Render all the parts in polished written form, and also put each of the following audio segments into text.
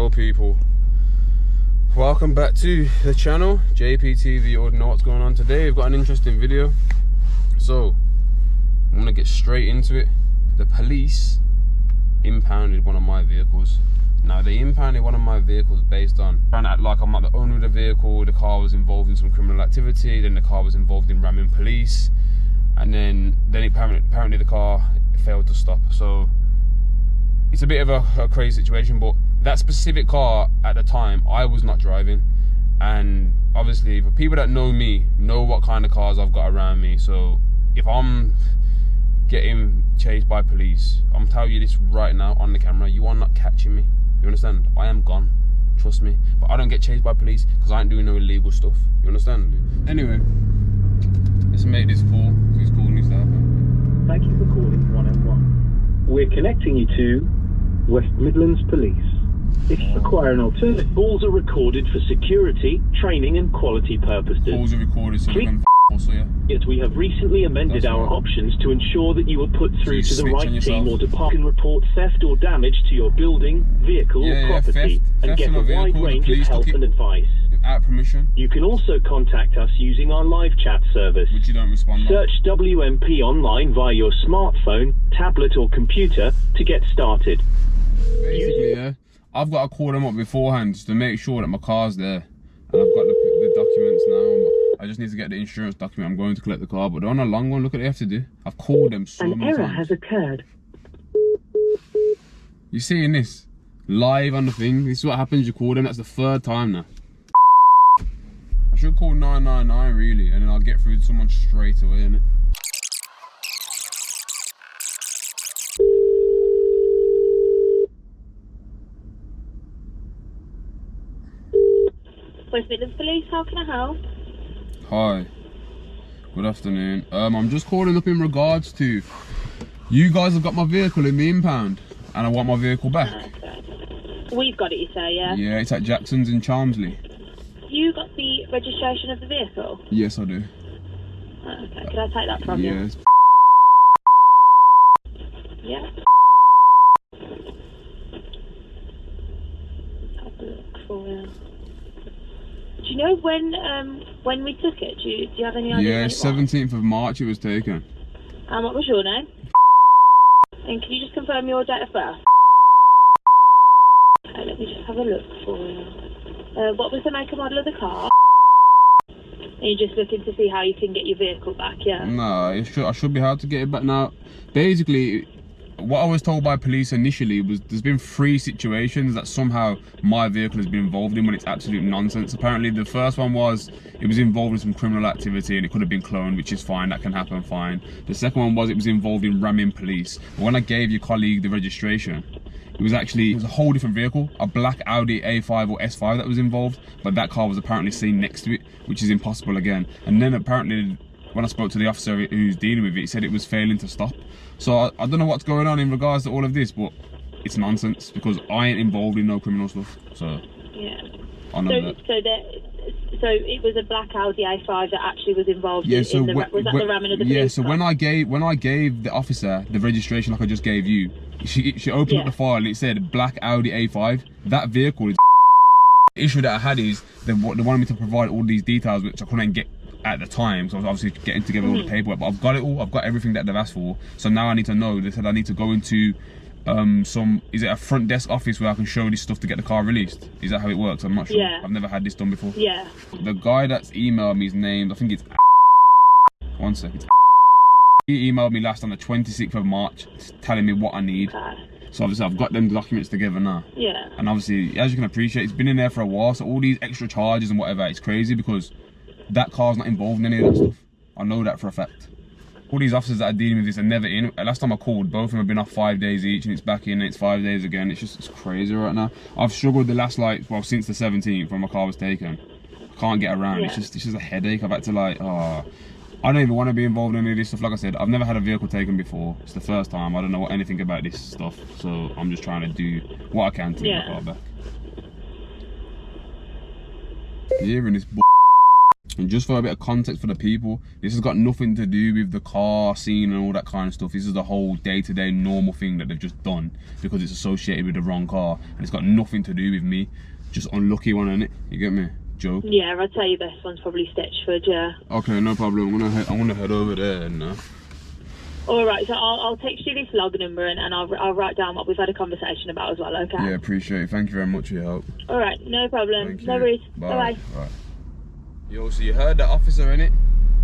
Hello people, welcome back to the channel JPTV. You already know what's going on. Today we've got an interesting video, so I'm gonna get straight into it. The police impounded one of my vehicles. Now they impounded one of my vehicles based on trying to act like I'm not the owner of the vehicle. The car was involved in some criminal activity, then the car was involved in ramming police, and then apparently the car failed to stop. So it's a bit of a crazy situation, but that specific car at the time, I was not driving. And obviously, for people that know me, know what kind of cars I've got around me. So if I'm getting chased by police, I'm telling you this right now on the camera, you are not catching me. You understand? I am gone. Trust me. But I don't get chased by police because I ain't doing no illegal stuff. You understand? Anyway, let's make this call. This call needs to happen. Thank you for calling 101. We're connecting you to West Midlands Police. If you require an alternative, calls are recorded for security, training and quality purposes. Calls are recorded so we can also, yeah. Yet we have recently amended our options to ensure that you are put through to the right team or department. You can report theft or damage to your building, vehicle or property and get a wide range of help and advice. Without permission. You can also contact us using our live chat service. Which you don't respond on. Search WMP online via your smartphone, tablet or computer to get started. Basically, yeah, I've got to call them up beforehand just to make sure that my car's there. And I've got the documents now. I just need to get the insurance document. I'm going to collect the car, but they're on a long one. Look what they have to do. I've called them so many times. An error has occurred. You seeing this? Live on the thing. This is what happens, you call them. That's the third time now. I should call 999 really, and then I'll get through to someone straight away, innit? West Midlands Police, how can I help? Hi, good afternoon. I'm just calling up in regards to, you guys have got my vehicle in the impound and I want my vehicle back. Okay. We've got it, you say, yeah? Yeah, it's at Jackson's in Chelmsley. You got the registration of the vehicle? Yes, I do. Okay, can I take that from you? Yes. Yeah. Have a look for you. Do you know when we took it? Do you have any idea? Yeah, 17th of March it was taken. And what was your name? And can you just confirm your date of birth? Okay, let me just have a look for you. What was the make and model of the car? And you're just looking to see how you can get your vehicle back, yeah? No, I should be able to get it back now. Basically, what I was told by police initially was there's been 3 situations that somehow my vehicle has been involved in when it's absolute nonsense. Apparently the first one was it was involved in some criminal activity and it could have been cloned, which is fine, that can happen, fine. The second one was it was involved in ramming police. But when I gave your colleague the registration, it was a whole different vehicle, a black Audi A5 or S5 that was involved, but that car was apparently seen next to it, which is impossible again. And then apparently when I spoke to the officer who's dealing with it, he said it was failing to stop. So I don't know what's going on in regards to all of this, but it's nonsense because I ain't involved in no criminal stuff. So yeah, I know that. So it was a black Audi A5 that actually was involved in the ramming of the police? Yeah, so when I gave the officer the registration like I just gave you, she opened up the file and it said black Audi A5. That vehicle is the issue that I had is they wanted me to provide all these details which I couldn't get at the time, so I was obviously getting together all the paperwork, but I've got it all. I've got everything that they've asked for. So now I need to know. They said I need to go into is it a front desk office where I can show this stuff to get the car released? Is that how it works? I'm not sure. Yeah. I've never had this done before. Yeah. The guy that's emailed me, his name, I think it's one second. He emailed me last on the 26th of March telling me what I need. So obviously I've got them documents together now. Yeah. And obviously, as you can appreciate, it's been in there for a while, so all these extra charges and whatever, it's crazy because that car's not involved in any of that stuff. I know that for a fact. All these officers that are dealing with this are never in. Last time I called, both of them have been off 5 days each, and it's back in, and it's 5 days again. It's crazy right now. I've struggled the last since the 17th when my car was taken. I can't get around. Yeah. It's just a headache. I've had to I don't even want to be involved in any of this stuff. Like I said, I've never had a vehicle taken before. It's the first time. I don't know anything about this stuff, so I'm just trying to do what I can to get my car back. You're hearing this And just for a bit of context for the people, this has got nothing to do with the car scene and all that kind of stuff. This is the whole day-to-day normal thing that they've just done because it's associated with the wrong car, and it's got nothing to do with me. Just unlucky one, innit? You get me? Joe? Yeah, I'd say your best one's probably Stitchford, yeah. Okay, no problem. I'm gonna head over there now. Alright, so I'll text you this log number and I'll write down what we've had a conversation about as well, okay? Yeah, appreciate it. Thank you very much for your help. Alright, no problem. Thank you. No worries. Bye. Bye-bye. Right. Yo, so you heard that officer, innit?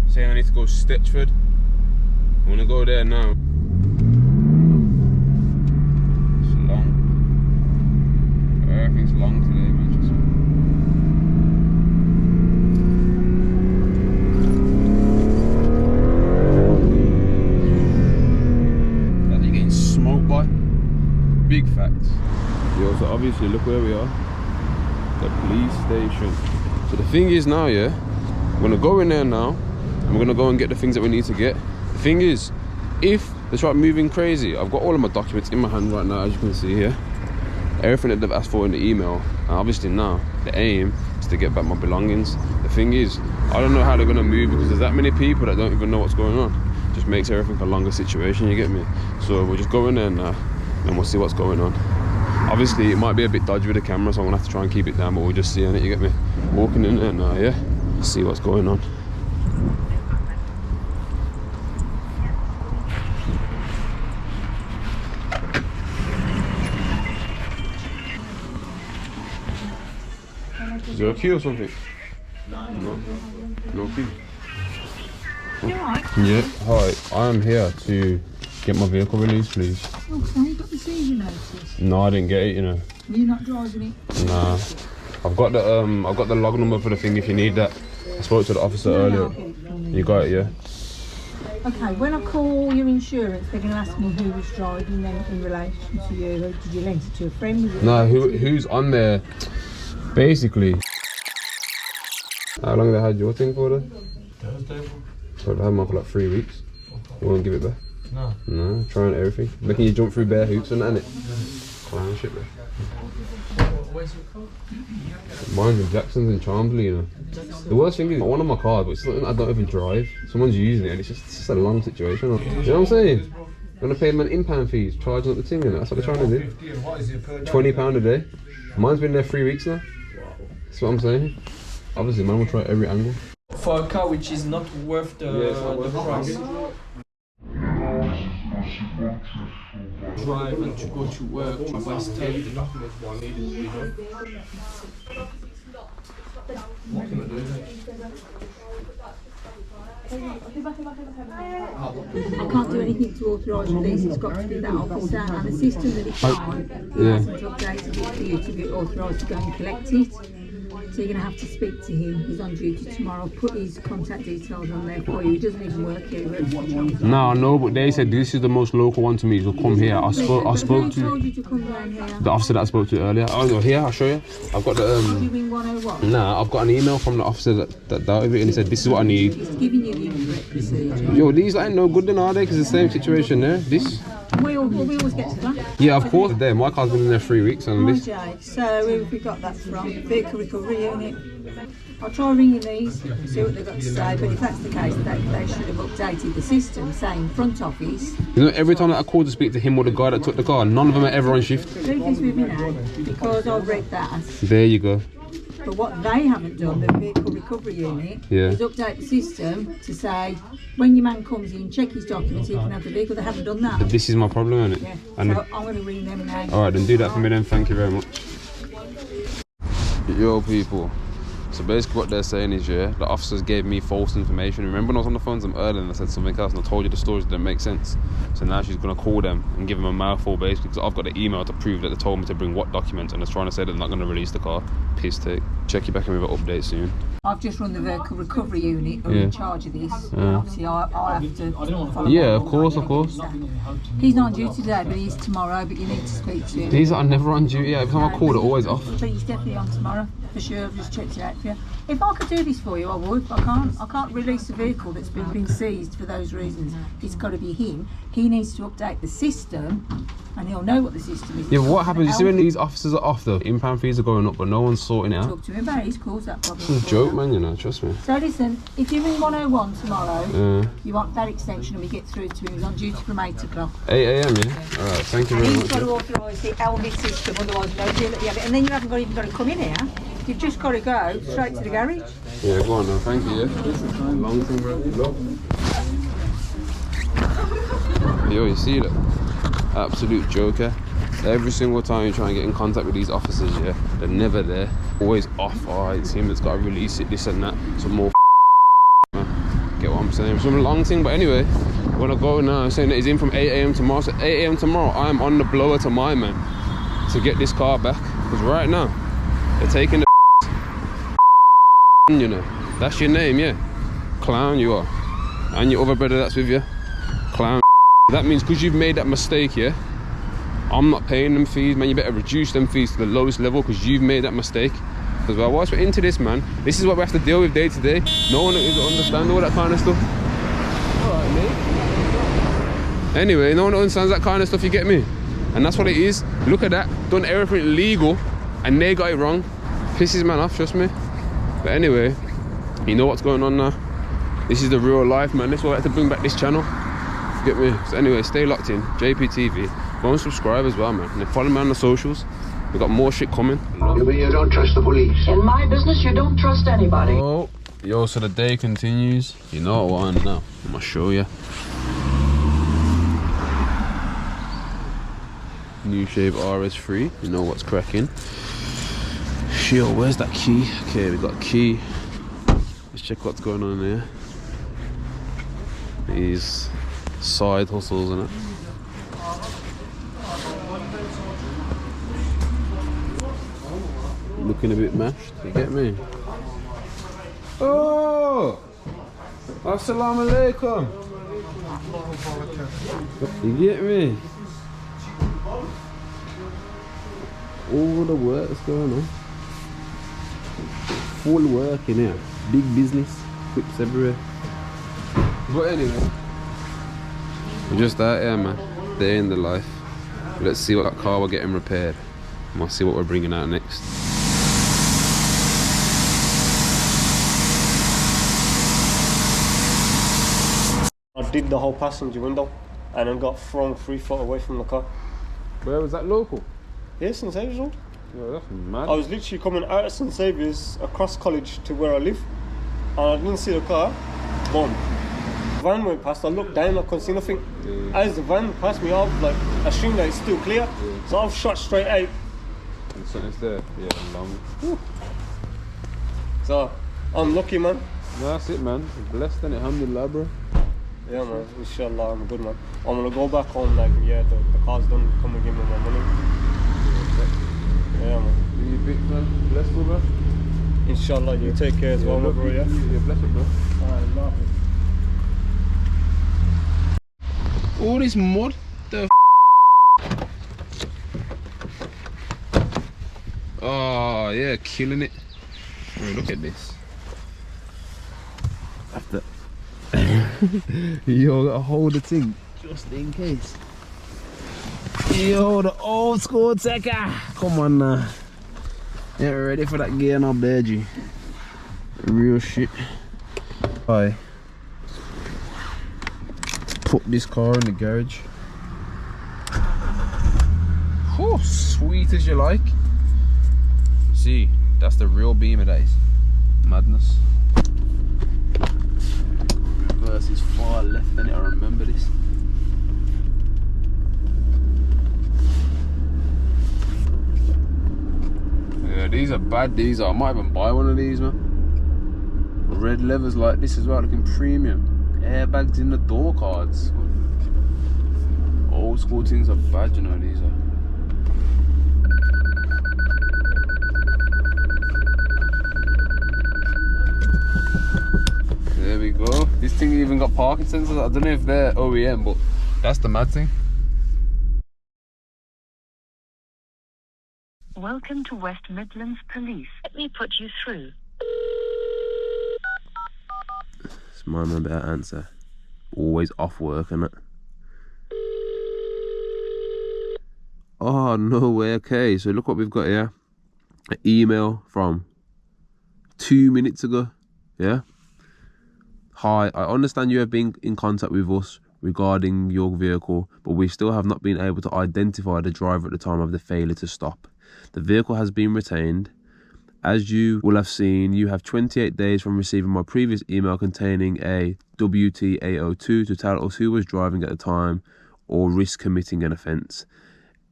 Saying I need to go Stitchford. I'm gonna go there now. It's long. Everything's long today, Manchester. You're getting smoked by. Big facts. Yo, so obviously look where we are. The police station. So the thing is now, yeah, I'm gonna go in there now and we're gonna go and get the things that we need to get. The thing is, if they start moving crazy, I've got all of my documents in my hand right now, as you can see here. Everything that they've asked for in the email. And obviously now, the aim is to get back my belongings. The thing is, I don't know how they're gonna move because there's that many people that don't even know what's going on. Just makes everything a longer situation, you get me? So we'll just go in there now and we'll see what's going on. Obviously, it might be a bit dodgy with the camera, so I'm gonna have to try and keep it down, but we'll just see it, you get me? Walking in there now, yeah? See what's going on. Is there a queue or something? No? No queue? You alright? Yeah, hi. I am here to get my vehicle released, please. Oh, so you got the seizure notice? No, I didn't get it, you know. You're not driving it? Nah. I've got the log number for the thing if you need that. I spoke to the officer earlier. You got it, yeah? Okay, when I call your insurance, they're going to ask me who was driving them in relation to you. Did you lend it to a friend? No, who's on there? Basically. How long they had your thing for then? Thursday. So they had mine for like 3 weeks. You won't give it back? No. No, trying everything. Making you jump through bare hoops and that, innit? Clown shit, man. Where's your car? Mine's in Jackson's in Chelmsley, you know. The worst thing is, I want on my car, but it's something I don't even drive. Someone's using it and it's just a long situation. You know what I'm saying? I'm gonna pay them an impound fees, charging up the thing, and that's what they're trying to do. £20 a day. Mine's been there 3 weeks now. That's what I'm saying. Obviously, man will try every angle. For a car which is not worth the price. Drive and to go to work, to buy stuff. What can I do? I can't do anything to authorise release, it's got to be that officer, and the system that it's on hasn't updated it for you to be authorised to go and collect it. So you're going to have to speak to him. He's on duty tomorrow. Put his contact details on there for you. He doesn't even work here. No, I know, but they said this is the most local one to me, so come here. I spoke Who to told you to come down here? the officer that I spoke to earlier. Oh no, here, I'll show you. I've got the Did you ring 101? Nah, I've got an email from the officer that dealt with it, and he said this is what I need. He's giving you the incorrect procedure. Yo, these ain't no good then, are they? Because it's the same situation there. This? We always get to that. Yeah, of course. There, my car's been in there 3 weeks, and this. Jay. So who have we got that from? Vehicle recovery unit. I'll try ringing these, see what they've got to say, but if that's the case, they should have updated the system, saying front office. You know, every time that I called to speak to him or the guy that took the car, none of them are ever on shift. Leave this with me now, because I've read that. There you go. But what they haven't done, the vehicle recovery unit, is update the system to say, when your man comes in, check his documents, he can have the vehicle. They haven't done that. But this is my problem, isn't it? Yeah, And so I'm going to ring them now. alright, then do that for me then, thank you very much. Yo people, so basically what they're saying is, yeah, the officers gave me false information. Remember when I was on the phone to them earlier and I said something else and I told you the stories didn't make sense? So now she's going to call them and give them a mouthful basically, because I've got the email to prove that they told me to bring what documents, and they're trying to say they're not going to release the car. Piss take. Check you back in with an update soon. I've just run the vehicle recovery unit, who are in charge of this. Obviously, I have to follow. Yeah, of course. He's not on duty today, but he is tomorrow. But you need to speak to him. These are never on duty. Every time I call, they're always off. But he's definitely on tomorrow, for sure. I've just checked it out Yeah. If I could do this for you, I would. I can't release a vehicle that's been seized for those reasons. It's got to be him. He needs to update the system, and he'll know what the system is. Yeah, but what happens? You see when these officers are off, though, impound fees are going up, but no one's sorting it out. Talk to him about it. He's caused that problem. It's a joke, man. You know, trust me. So listen, if you ring 101 tomorrow, you want that extension, and we get through to him. He's on duty from 8 o'clock. 8 AM, yeah. All right, thank you very much. He's got to authorise the Elvis system, otherwise no deal that you have it. And then you haven't even got to come in here. You've just got to go straight to the garage. Yeah, go on now. Thank you. Yeah. Long thing, bro. Look. Yo, you see that? Absolute joker. Every single time you try and get in contact with these officers, yeah, they're never there. Always off. Oh, it's him that's got to release it, this and that. Some more man. Get what I'm saying? Some long thing, but anyway, when I go now, I'm saying that he's in from 8 AM tomorrow. So 8 AM tomorrow, I'm on the blower to my man to get this car back. Because right now, they're taking the you know. That's your name, yeah. Clown you are. And your other brother that's with you. Clown. That means because you've made that mistake, yeah, I'm not paying them fees, man. You better reduce them fees to the lowest level because you've made that mistake. Because well, once we're into this, man, this is what we have to deal with day to day. No one understands all that kind of stuff. Alright, mate. Anyway, no one understands that kind of stuff, you get me? And that's what it is. Look at that. Done everything legal and they got it wrong. Pisses man off, trust me. But anyway, you know what's going on now. This is the real life, man. This is why I have to bring back this channel. Get me? So anyway, stay locked in. JPTV. Go and subscribe as well, man. And follow me on the socials. We've got more shit coming. You mean you don't trust the police? In my business, you don't trust anybody. Oh, yo, so the day continues. You know what I want now. I'm gonna show you. New Shave RS3. You know what's cracking. Yo, where's that key? Okay, we got a key. Let's check what's going on here. These side hustles and it. Looking a bit mashed, you get me? Oh! Assalamu alaikum! You get me? All the work that's going on. Full work in here. Big business. Whips everywhere. But anyway, we're just out here, man. Day in the life. Let's see what car we're getting repaired. And we'll see what we're bringing out next. I did the whole passenger window and then got thrown 3 foot away from the car. Where was that local? Yes, St Saviour's Road. Yo, that's mad. I was literally coming out of St Saviour's across college to where I live and I didn't see the car. Boom. Van went past, I looked down, I couldn't see nothing. Yeah. As the van passed me off, like, I assumed that it's still clear. Yeah. So I've shot straight out. And something's there? Yeah, long. Whew. So, I'm lucky, man. That's it, man. Blessed, innit? Alhamdulillah, bro. Yeah, man. Inshallah, I'm good, man. I'm gonna go back home, like, yeah, the car's done, come and give me my money. Yeah, man. You big man, blessed, bro. Inshallah, you take care as well, my bro, yeah? You're blessed, bro. Alright, love it. All this mud, the oh yeah, killing it. Oh, look at this. After yo, gotta hold the thing just in case. Yo, the old school Tekka. Come on now. Yeah, ready for that gear up there, G. Real shit. Bye. Put this car in the garage. Oh, sweet as you like. See, that's the real Beamer days. Madness. Reverse is far left, innit? I remember this. Yeah, these are bad. These are. I might even buy one of these, man. Red levers like this as well, looking premium. Airbags in the door cards. Old school things are bad, you know, these are. There we go. This thing even got parking sensors. I don't know if they're OEM, but that's the mad thing. Welcome to West Midlands Police. Let me put you through. Might remember that answer. Always off work, innit? Oh, no way. Okay, so look what we've got here. An email from 2 minutes ago. Yeah? Hi, I understand you have been in contact with us regarding your vehicle, but we still have not been able to identify the driver at the time of the failure to stop. The vehicle has been retained. As you will have seen, you have 28 days from receiving my previous email containing a WT802 to tell us who was driving at the time or risk committing an offence.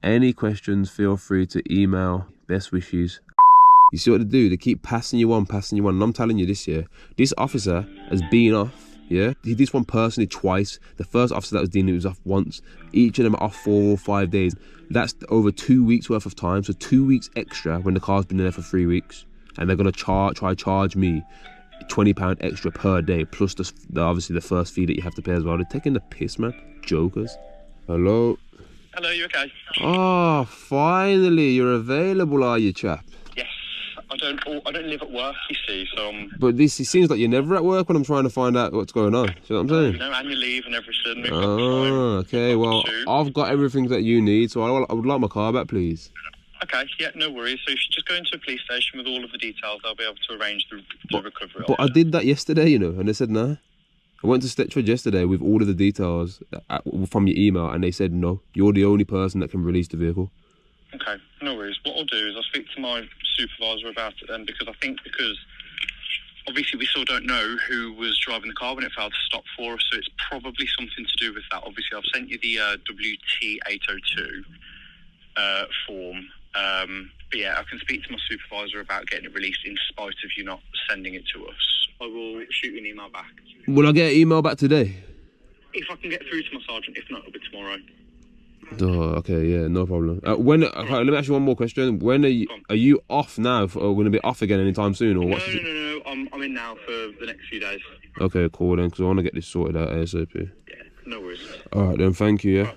Any questions, feel free to email. Best wishes. You see what they do? They keep passing you on. And I'm telling you this year, this officer has been off. Yeah, he did this one personally twice. The first officer that was dealing with was off once. Each of them are off 4 or 5 days. That's over 2 weeks worth of time. So 2 weeks extra when the car's been there for 3 weeks. And they're gonna charge me £20 extra per day, plus obviously the first fee that you have to pay as well. They're taking the piss, man. Jokers. Hello. Hello, you okay? Oh, finally you're available, are you, chap? Yes. I don't live at work, you see, so But it seems like you're never at work when I'm trying to find out what's going on. See what I'm saying? You know, annual leave and everything. Oh, okay. Well, I've got everything that you need, so I would like my car back, please. Okay, yeah, no worries. So you should just go into a police station with all of the details. They'll be able to arrange the recovery. But I did that yesterday, you know, and they said no. I went to Stetchford yesterday with all of the details from your email, and they said no. You're the only person that can release the vehicle. Okay, no worries. What I'll do is I'll speak to my supervisor about it then, because obviously we still don't know who was driving the car when it failed to stop for us, so it's probably something to do with that. Obviously, I've sent you the WT802 form. But yeah, I can speak to my supervisor about getting it released in spite of you not sending it to us. I will shoot you an email back. Will I get an email back today? If I can get through to my sergeant. If not, it'll be tomorrow. Oh, okay, yeah, no problem. Let me ask you one more question. When are you off now? Or going to be off again anytime soon? Or what's No. I'm in now for the next few days. Okay, cool then, because I want to get this sorted out ASAP. Yeah, no worries. All right then, thank you.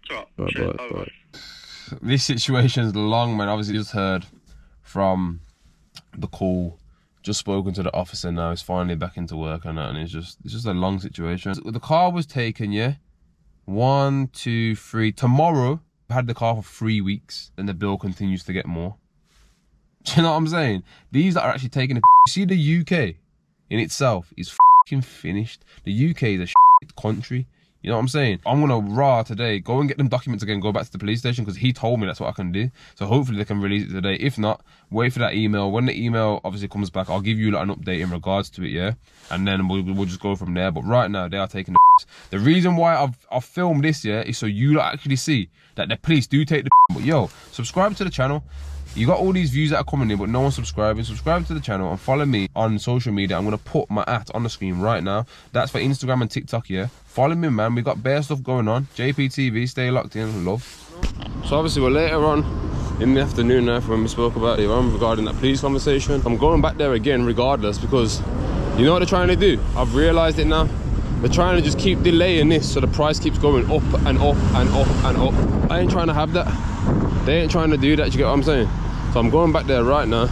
Yeah. All right. Bye. This situation's long, man. Obviously, just heard from the call. Just spoken to the officer now. He's finally back into work and that, and it's just a long situation. The car was taken, yeah. 1, 2, 3. Tomorrow, I had the car for 3 weeks, and the bill continues to get more. Do you know what I'm saying? These that are actually taking the. You see, the UK in itself is fucking finished. The UK is a shit country. You know what I'm saying? I'm gonna today, go and get them documents again, go back to the police station, because he told me that's what I can do. So hopefully they can release it today. If not, wait for that email. When the email obviously comes back, I'll give you like an update in regards to it, yeah? And then we'll just go from there. But right now, they are taking the reason why I've filmed this, yeah, is so you actually see that the police do take the. But yo, subscribe to the channel. You got all these views that are coming in, but no one's subscribing. Subscribe to the channel and follow me on social media. I'm going to put my @ on the screen right now. That's for Instagram and TikTok, yeah? Follow me, man. We got bare stuff going on. JPTV, stay locked in. Love. So obviously we're later on in the afternoon now from when we spoke about it regarding that police conversation. I'm going back there again regardless, because you know what they're trying to do? I've realised it now. They're trying to just keep delaying this so the price keeps going up and up and up and up. I ain't trying to have that. They ain't trying to do that, you get what I'm saying? So I'm going back there right now,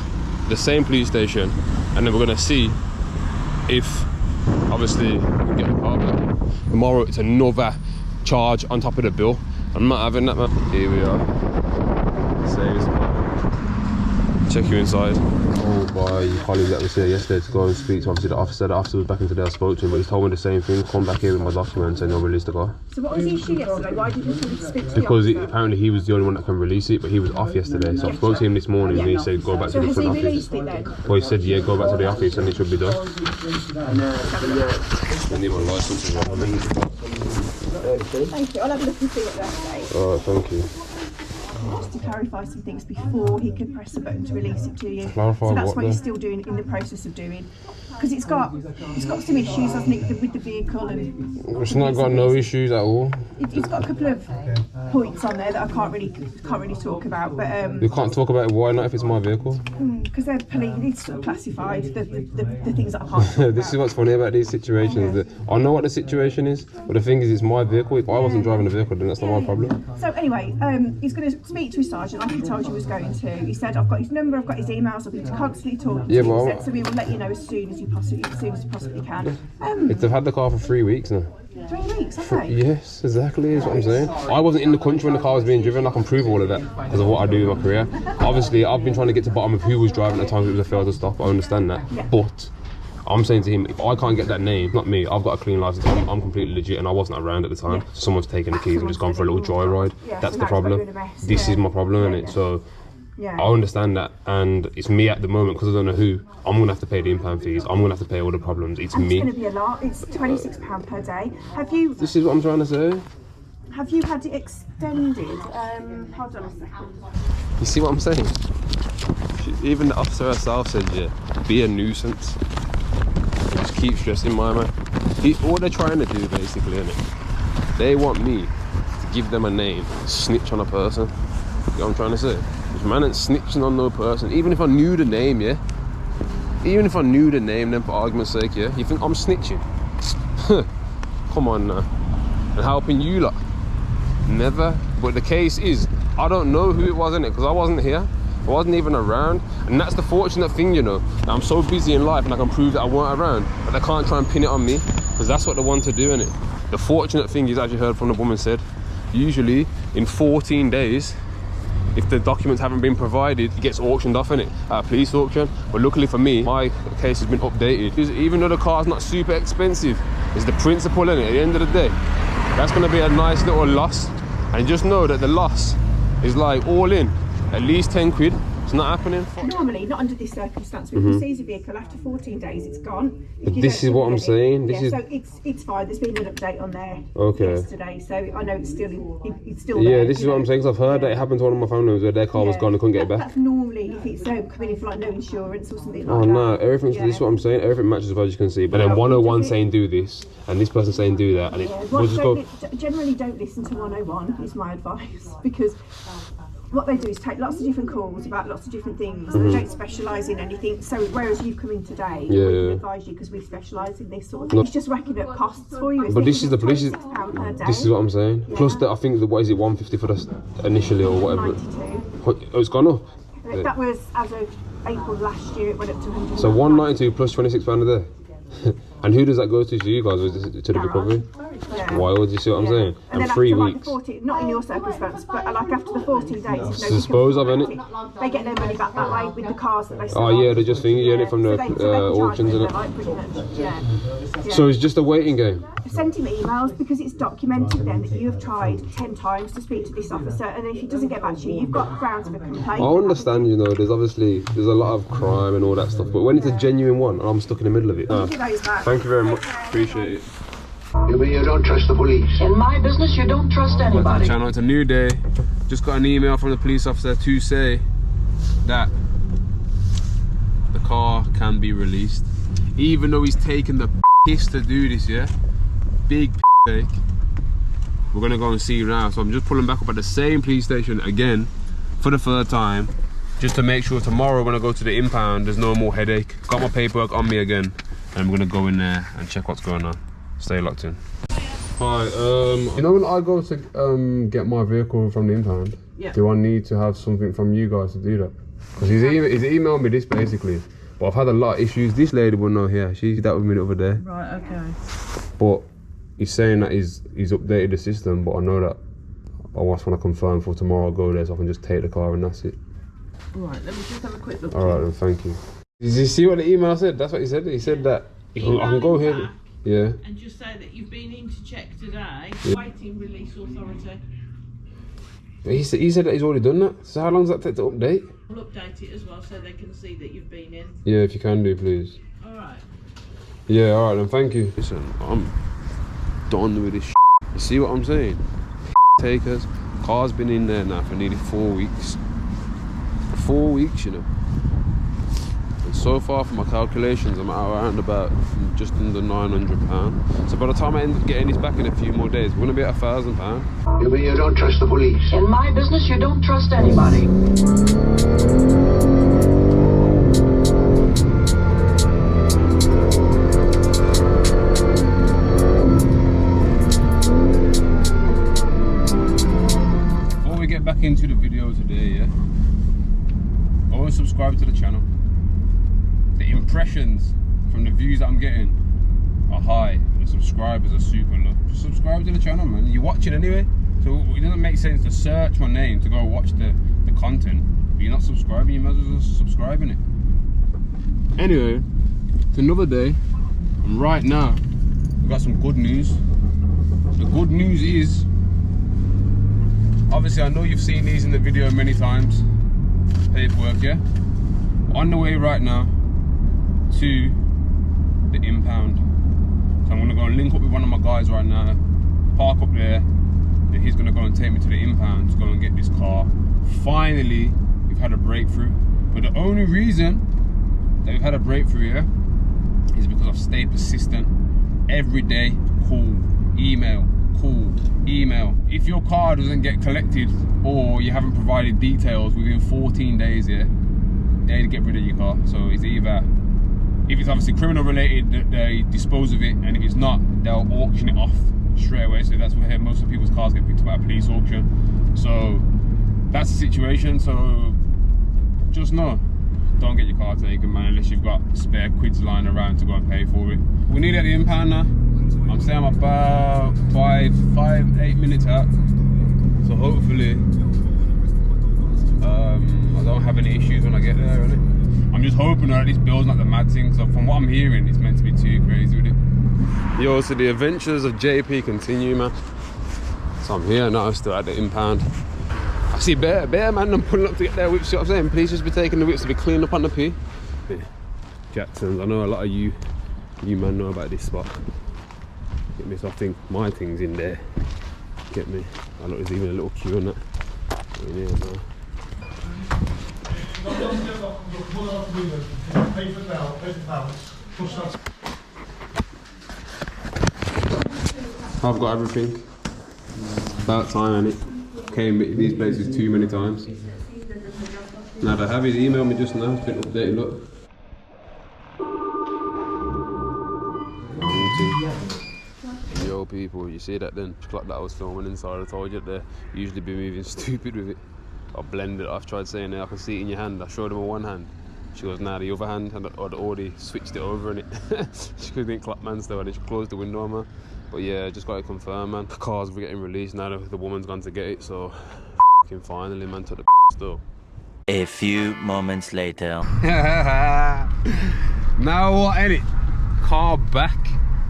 the same police station, and then we're gonna see if obviously we can get the car back. Tomorrow it's another charge on top of the bill. I'm not having that, man. Here we are. Same spot. Check you inside. Told by your colleague that was here yesterday to go and speak to obviously the officer. The officer was back in today, I spoke to him, but he's told me the same thing. Come back here with my documents and they'll release the car. So what was the issue yesterday? Why did you speak to the Because officer? apparently he was the only one that can release it, but he was off yesterday. So I spoke to him this morning and he said go back to the front office. Released it then? Well, he said yeah, go back to the office and it should be done. I need my license as well. Thank you. I'll have a look and see what they say. Alright, thank you. Just to clarify some things before he can press the button to release it to you. Clarify so that's what what then? he's still doing, in the process of doing. Because it's got some issues, hasn't it, with the vehicle, and It's not got no issues at all. it's got a couple of points on there that I can't really talk about. But You can't talk about it. Why not if it's my vehicle? because they're police, it's sort of classified the things that I can't talk This is about. what's funny about these situations. That I know what the situation is, but the thing is, it's my vehicle. If I wasn't driving the vehicle, then that's not my problem. So anyway, he's going to speak to to his sergeant like he told you he was going to. He said, I've got his number, I've got his emails, I'll be constantly talking to him. He said, so we will let you know as soon as you possibly can. They've had the car for 3 weeks now. 3 weeks, okay. Yes, exactly, is what I'm saying. I wasn't in the country when the car was being driven. I can prove all of that because of what I do in my career. Obviously, I've been trying to get to the bottom of who was driving at the time it was a failed to stop. I understand that. Yeah. But I'm saying to him, if I can't get that name, not me, I've got a clean license, I'm completely legit, and I wasn't around at the time. Yeah. Someone's taken the keys and just gone for a little joyride. Yeah, that's the problem. This is my problem, isn't it? So I understand that, and it's me at the moment, because I don't know who. I'm going to have to pay the impound fees. I'm going to have to pay all the problems. It's me. It's going to be a lot. It's £26 per day. Have you... This is what I'm trying to say. Have you had it extended? Hold on a second. You see what I'm saying? Even the officer herself said, yeah, be a nuisance. Just keep stressing my man. All they're trying to do, basically, isn't it? They want me to give them a name, snitch on a person. You know what I'm trying to say? This man ain't snitching on no person. Even if I knew the name, yeah? Even if I knew the name, then for argument's sake, yeah? You think I'm snitching? Come on now. And helping you lot? Never. But the case is, I don't know who it was, innit? Because I wasn't here. I wasn't even around. And that's the fortunate thing, you know. I'm so busy in life and I can prove that I weren't around. But they can't try and pin it on me. Because that's what they want to do, innit? The fortunate thing is, as you heard from the woman said, usually in 14 days, if the documents haven't been provided, it gets auctioned off, innit? At a police auction. But luckily for me, my case has been updated. Because even though the car's not super expensive, it's the principle, innit? At the end of the day, that's going to be a nice little loss. And just know that the loss is like all in, at least 10 quid. It's not happening. Normally, not under this circumstance, we can seize a vehicle after 14 days, it's gone. But this is what I'm saying. This is... So it's fine. There's been an update on there yesterday, so I know it's still there. Yeah, this is what I'm saying, because I've heard that it happened to one of my family members where their car was gone and couldn't get it back. That's normally if it's coming in for like no insurance or something like that. Oh no, everything's this is what I'm saying. Everything matches as you can see. But then 101 saying do this, and this person saying do that, and we'll just go. Generally, don't listen to 101. Is my advice, because what they do is take lots of different calls about lots of different things. They don't specialise in anything. So whereas you've come in today, we can advise you because we specialise in this sort of thing. It's just racking up costs for you. But this is this is what I'm saying. Yeah. Plus, I think what is it, 150 for the initially or whatever. 92. Oh, it's gone up. That was as of April last year. It went up to 100. So 192 plus £26 a day. And who does that go to you guys? To the recovery? Yeah. Wild, you see what I'm saying? And 3 weeks. Like 40, not in your circumstance, but like after the 14 days, dispose of it. They get their money back that way with the cars that they sell. Oh yeah, they just think you get it from the auctions, isn't it? Yeah. So it's just a waiting game. Send him emails because it's documented then that you have tried 10 times to speak to this officer, and if he doesn't get back to you, you've got grounds for complaint. I understand, you know, there's a lot of crime and all that stuff, but when it's a genuine one, I'm stuck in the middle of it. Thank you very much. Appreciate it. You mean you don't trust the police? In my business, you don't trust anybody. Channel, it's a new day. Just got an email from the police officer to say that the car can be released, even though he's taken the piss to do this. Yeah, big take. We're gonna go and see now. So I'm just pulling back up at the same police station again for the third time, just to make sure tomorrow when I go to the impound, there's no more headache. Got my paperwork on me again, and I'm gonna go in there and check what's going on. Stay locked in. Hi, you know when I go to get my vehicle from the impound, do I need to have something from you guys to do that? Because he's emailed me this basically, but I've had a lot of issues. This lady will know here, she dealt with me the other day. Right, okay. But he's saying that he's updated the system, but I know that I just want to confirm for tomorrow I'll go there so I can just take the car and that's it. Right, let me just have a quick look. Alright then, thank you. Did you see what the email said? That's what he said. He said that I can go here. Yeah. And just say that you've been in to check today, waiting release authority. But he said that he's already done that. So how long does that take to update? I'll update it as well so they can see that you've been in. Yeah, if you can do, please. Alright. Yeah, alright then, thank you. Listen, I'm done with this shit. You see what I'm saying? Takers. Car's been in there now for nearly 4 weeks. 4 weeks, you know. And so far from my calculations, I'm around about just under £900. So by the time I end up getting this back in a few more days, we're gonna be at £1,000. You mean you don't trust the police? In my business, you don't trust anybody. Before we get back into the video today, the channel. The impressions from the views that I'm getting are high, and the subscribers are super low. Just subscribe to the channel, man. You're watching anyway, so it doesn't make sense to search my name to go watch the content. But you're not subscribing, you might as well just subscribe in it. Anyway, it's another day, and right now we've got some good news. The good news is, obviously I know you've seen these in the video many times, paperwork, yeah? On the way right now to the impound. So I'm gonna go and link up with one of my guys right now, park up there, and he's gonna go and take me to the impound to go and get this car. Finally, we've had a breakthrough. But the only reason that we've had a breakthrough here is because I've stayed persistent. Every day, call, email, call, email. If your car doesn't get collected or you haven't provided details within 14 days, yeah, they get rid of your car. So it's either, if it's obviously criminal related, they dispose of it, and if it's not, they'll auction it off straight away. So that's where most of people's cars get picked up at a police auction. So that's the situation. So just know, don't get your car taken, man, unless you've got spare quids lying around to go and pay for it. We need at the impound now. I'm saying I'm about 8 minutes out. So hopefully I don't have any issues when I get there, innit? I'm just hoping that this bill's not the mad thing. So from what I'm hearing, it's meant to be too crazy with it. Yo, so the adventures of JP continue, man. So I'm here now, still at the impound. I see bear man, I'm pulling up to get their whips. You know what I'm saying? Please just be taking the whips to be cleaned up on the P. Yeah. Jackson's, I know a lot of you man know about this spot. Get me, so I think my thing's in there. Get me. I know there's even a little queue on that. In here now. I've got everything. It's about time, ain't it? Came to these places too many times. Now to have it, email me just now. It's been updated, look. Yo people, you see that then? Clock that I was filming inside. I told you that they usually be moving stupid with it. I blended it. I've tried saying it, I can see it in your hand. I showed them on one hand. She goes, nah, the other hand, and I'd already switched it over in it. She couldn't clap man still, and she closed the window on her. But yeah, just got to confirm, man. The car's getting released now. The woman's gone to get it, so finally, man, took the still. A few moments later. Now what, innit? Car back.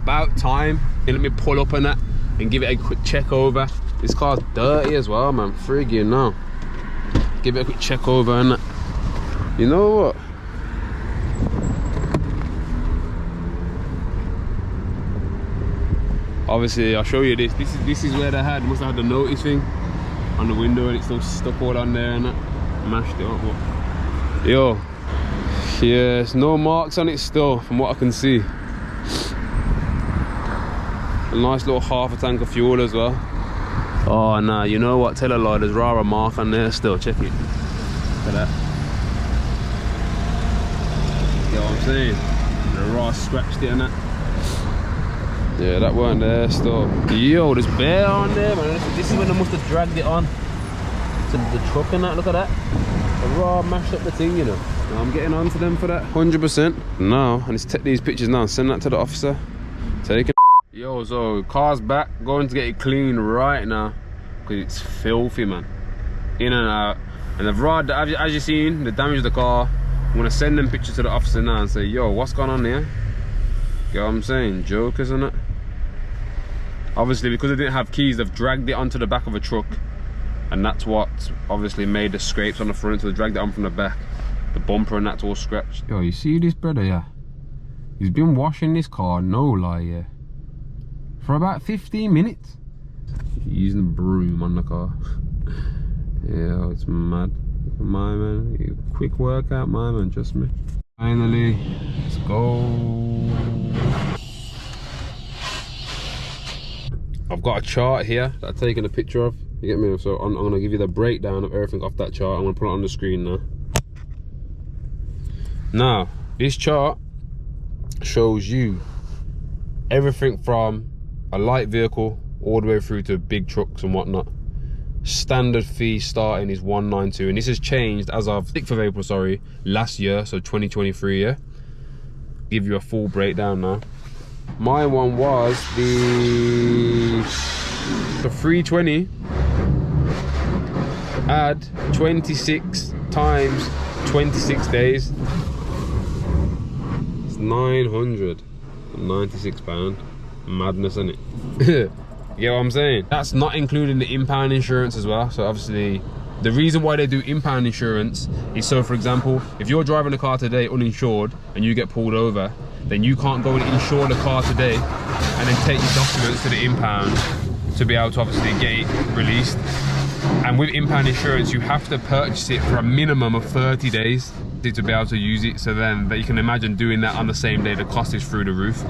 About time. Let me pull up on that and give it a quick check over. This car's dirty as well, man. Friggin' now. Give it a quick check over and that. You know what? Obviously, I'll show you this. This is where they must have had the notice thing on the window, and it's still stuck all on there and that. Mashed it up, but yo, yeah, there's no marks on it still, from what I can see. A nice little half a tank of fuel as well. Oh nah, you know what? Tell a lie, there's rather a mark on there still. Check it. Look at that. You know what I'm saying? The raw scratched it and that. Yeah, that weren't there still. Yo, there's bear on there, man. This is when they must have dragged it on to the truck and that. Look at that. The raw mashed up the thing, you know. Now I'm getting on to them for that. 100%. Now, I need to take these pictures now and send that to the officer. Take it. Yo, so car's back. Going to get it cleaned right now because it's filthy, man. In and out. And the rod, as you've seen, the damage of the car. I'm gonna send them pictures to the officer now and say, yo, what's going on here? You know what I'm saying? Joke, isn't it? Obviously, because they didn't have keys, they've dragged it onto the back of a truck, and that's what obviously made the scrapes on the front. So they dragged it on from the back, the bumper, and that's all scratched. Yo, you see this brother, yeah? He's been washing this car, no lie, yeah, for about 15 minutes. He's using a broom on the car. Yeah, it's mad. My man, quick workout, my man, just me. Finally, let's go. I've got a chart here that I've taken a picture of. You get me? So I'm gonna give you the breakdown of everything off that chart. I'm gonna put it on the screen now. Now, this chart shows you everything from a light vehicle all the way through to big trucks and whatnot. standard fee starting is 192, and this has changed as of 6th of April, sorry, last year, so 2023, yeah. Give you a full breakdown now. My one was the 320 add 26 times 26 days. It's £996. Madness, isn't it? You get what I'm saying? That's not including the impound insurance as well. So obviously, the reason why they do impound insurance is so, for example, if you're driving a car today uninsured and you get pulled over, then you can't go and insure the car today and then take your documents to the impound to be able to obviously get it released. And with impound insurance, you have to purchase it for a minimum of 30 days to be able to use it. So then you can imagine doing that on the same day, the cost is through the roof.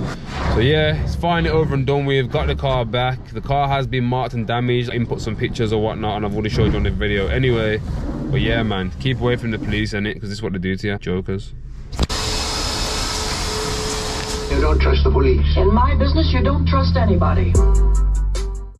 So yeah, it's finally over and done with. Got the car back. The car has been marked and damaged. I input some pictures or whatnot, and I've already showed you on the video anyway. But yeah, man, keep away from the police, innit? Because this is what they do to you, jokers. You don't trust the police. In my business, you don't trust anybody.